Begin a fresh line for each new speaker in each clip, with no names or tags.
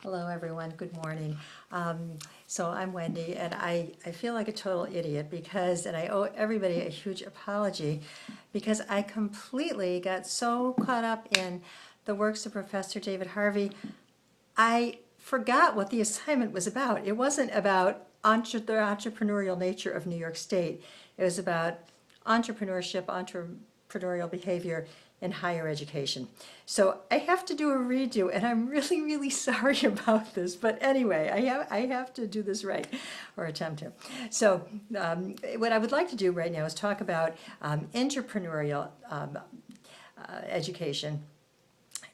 Hello, everyone. Good morning. So I'm Wendy, and I feel like a total idiot because, and I owe everybody a huge apology because I completely got so caught up in the works of Professor David Harvey, I forgot what the assignment was about. It wasn't about the entrepreneurial nature of New York State. It was about entrepreneurship, entrepreneurial behavior in higher education. So I have to do a redo, and I'm really, really sorry about this. But anyway, I have to do this right, or attempt to. So what I would like to do right now is talk about intrapreneurial education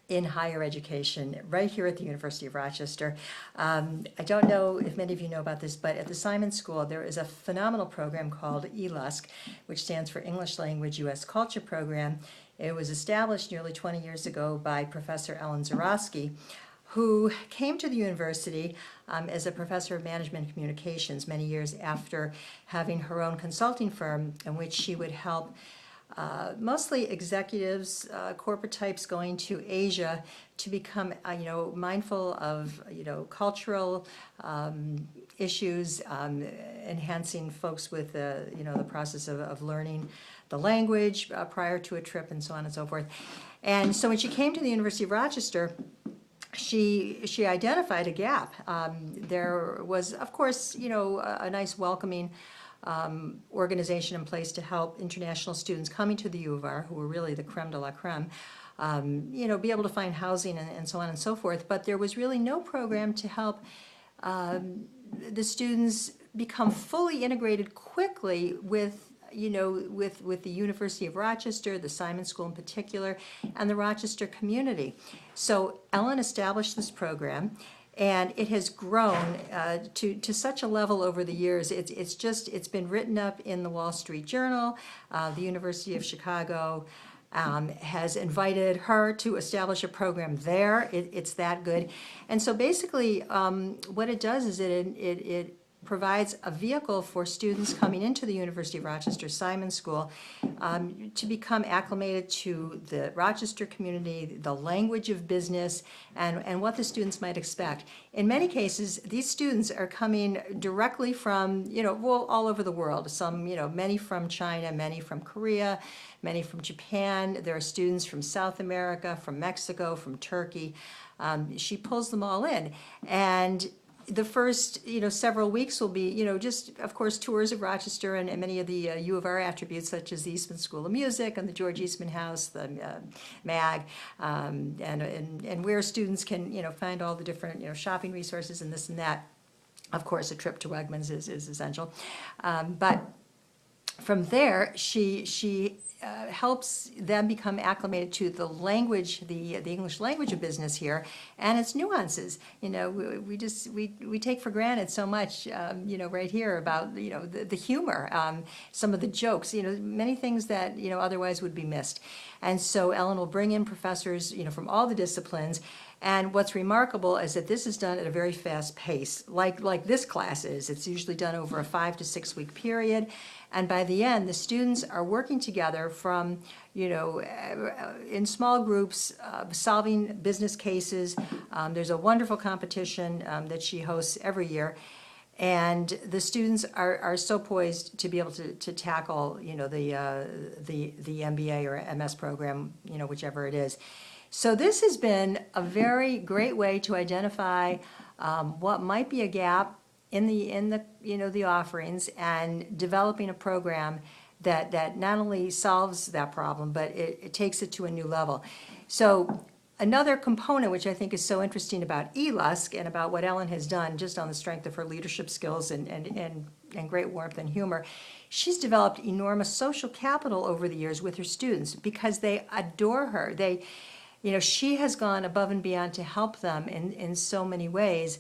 in higher education right here at the University of Rochester. I don't know if many of you know about this, but at the Simon School there is a phenomenal program called ELUSC, which stands for English Language U.S. Culture Program. It was established nearly 20 years ago by Professor Zuroski, who came to the university as a professor of management and communications many years after having her own consulting firm in which she would help mostly executives, corporate types going to Asia to become, mindful of, cultural issues, enhancing folks with, the process of learning the language prior to a trip and so on and so forth. And so when she came to the University of Rochester, she identified a gap. There was, of course, a nice welcoming organization in place to help international students coming to the U of R, who were really the creme de la creme, be able to find housing and so on and so forth. But there was really no program to help the students become fully integrated quickly with the University of Rochester, the Simon School in particular, and the Rochester community. So Ellen established this program, and it has grown to such a level over the years. It's been written up in the Wall Street Journal. The University of Chicago has invited her to establish a program there. It's that good. And so basically what it does is it provides a vehicle for students coming into the University of Rochester Simon School to become acclimated to the Rochester community, the language of business, and what the students might expect. In many cases, these students are coming directly from, all over the world. Some, many from China, many from Korea, many from Japan. There are students from South America, from Mexico, from Turkey. She pulls them all in. And the first, several weeks will be, just, of course, tours of Rochester and many of the U of R attributes, such as the Eastman School of Music and the George Eastman House, the MAG, and where students can, find all the different, shopping resources and this and that. Of course, a trip to Wegmans is essential. But from there, she helps them become acclimated to the language, the English language of business here, and its nuances. We take for granted so much, right here about the humor, some of the jokes, many things that otherwise would be missed. And so Ellen will bring in professors, from all the disciplines. And what's remarkable is that this is done at a very fast pace, like this class is. It's usually done over a 5 to 6 week period. And by the end, the students are working together from, in small groups, solving business cases. There's a wonderful competition that she hosts every year. And the students are so poised to be able to tackle, the MBA or MS program, whichever it is. So this has been a very great way to identify what might be a gap in the offerings, and developing a program that not only solves that problem, but it takes it to a new level. So another component which I think is so interesting about ELUSC and about what Ellen has done, just on the strength of her leadership skills and great warmth and humor, she's developed enormous social capital over the years with her students because they adore her. She has gone above and beyond to help them in so many ways,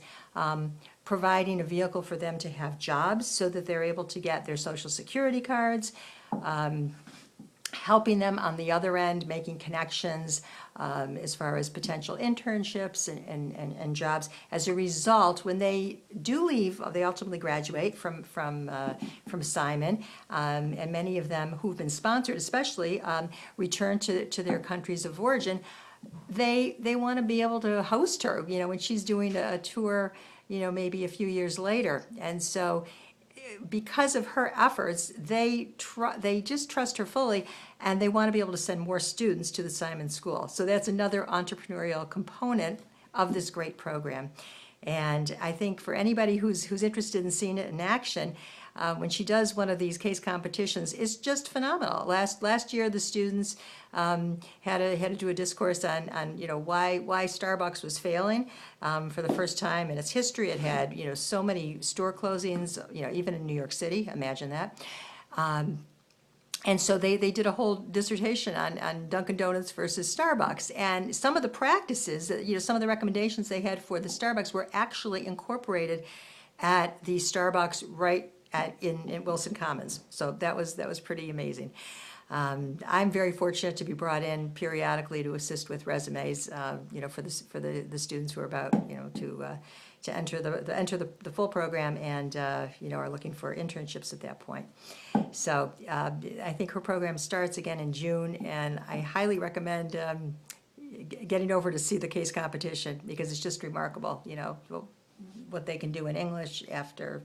providing a vehicle for them to have jobs so that they're able to get their Social Security cards, helping them on the other end, making connections as far as potential internships and jobs. As a result, when they do leave, they ultimately graduate from Simon, and many of them who've been sponsored especially return to their countries of origin. they want to be able to host her, when she's doing a tour, maybe a few years later. And so because of her efforts, they just trust her fully, and they want to be able to send more students to the Simon School. So that's another entrepreneurial component of this great program. And I think for anybody who's interested in seeing it in action, when she does one of these case competitions, it's just phenomenal. Last year, the students had to do a discourse on why Starbucks was failing for the first time in its history. It had so many store closings, even in New York City. Imagine that. And so they did a whole dissertation on Dunkin' Donuts versus Starbucks. And some of the practices, some of the recommendations they had for the Starbucks were actually incorporated at the Starbucks right in Wilson Commons. So that was pretty amazing. I'm very fortunate to be brought in periodically to assist with resumes, for the students who are about, to enter the full program and, are looking for internships at that point. So I think her program starts again in June, and I highly recommend getting over to see the case competition, because it's just remarkable, what they can do in English after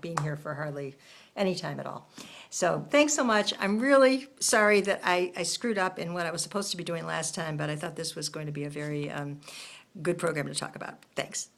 being here for hardly any time at all. So thanks so much. I'm really sorry that I screwed up in what I was supposed to be doing last time, but I thought this was going to be a very good program to talk about. Thanks.